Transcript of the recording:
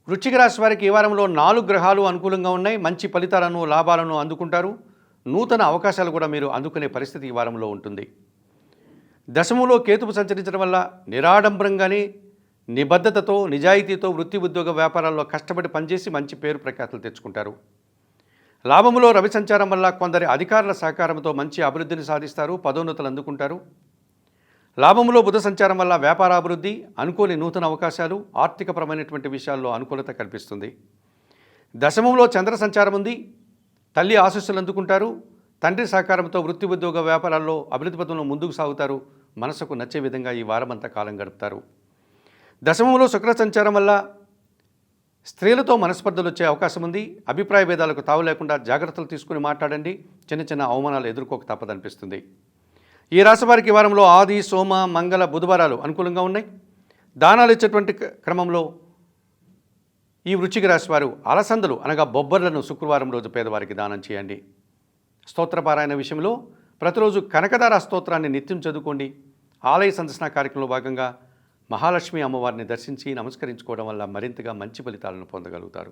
వృశ్చిక రాశి వారికి ఈ వారంలో 4 గ్రహాలు అనుకూలంగా ఉన్నాయి. మంచి ఫలితాలను, లాభాలను అందుకుంటారు. నూతన అవకాశాలు కూడా మీరు అందుకునే పరిస్థితి ఈ వారంలో ఉంటుంది. దశమంలో కేతువు సంచరించడం వల్ల నిరాడంబరంగానే నిబద్ధతతో, నిజాయితీతో వృత్తి, ఉద్యోగ, వ్యాపారాల్లో కష్టపడి పనిచేసి మంచి పేరు ప్రఖ్యాతులు తెచ్చుకుంటారు. లాభములో రవి సంచారం వల్ల కొందరి అధికారుల సహకారంతో మంచి అభివృద్ధిని సాధిస్తారు. పదోన్నతులు అందుకుంటారు. లాభములో బుధ సంచారం వల్ల వ్యాపారాభివృద్ధి, అనుకోని నూతన అవకాశాలు, ఆర్థికపరమైనటువంటి విషయాల్లో అనుకూలత కల్పిస్తుంది. దశమంలో చంద్ర సంచారం ఉంది. తల్లి ఆశీస్సులు అందుకుంటారు. తండ్రి సహకారంతో వృత్తి, ఉద్యోగ, వ్యాపారాల్లో అభివృద్ధి పథంలో ముందుకు సాగుతారు. మనసుకు నచ్చే విధంగా ఈ వారమంతా కాలం గడుపుతారు. దశమంలో శుక్ర సంచారం వల్ల స్త్రీలతో మనస్పర్ధలు వచ్చే అవకాశం ఉంది. అభిప్రాయ భేదాలకు తావు లేకుండా జాగ్రత్తలు తీసుకుని మాట్లాడండి. చిన్న చిన్న అవమానాలు ఎదుర్కోక తప్పదనిపిస్తుంది. ఈ రాశి వారికి ఈ వారంలో ఆది, సోమ, మంగళ, బుధవారాలు అనుకూలంగా ఉన్నాయి. దానాలు ఇచ్చేటువంటి క్రమంలో ఈ వృశ్చిక రాశి వారు అలసందలు అనగా బొబ్బర్లను శుక్రవారం రోజు పేదవారికి దానం చేయండి. స్తోత్రపారాయణ విషయంలో ప్రతిరోజు కనకదార స్తోత్రాన్ని నిత్యం చదువుకోండి. ఆలయ సందర్శన కార్యక్రమంలో భాగంగా మహాలక్ష్మి అమ్మవారిని దర్శించి నమస్కరించుకోవడం వల్ల మరింతగా మంచి ఫలితాలను పొందగలుగుతారు.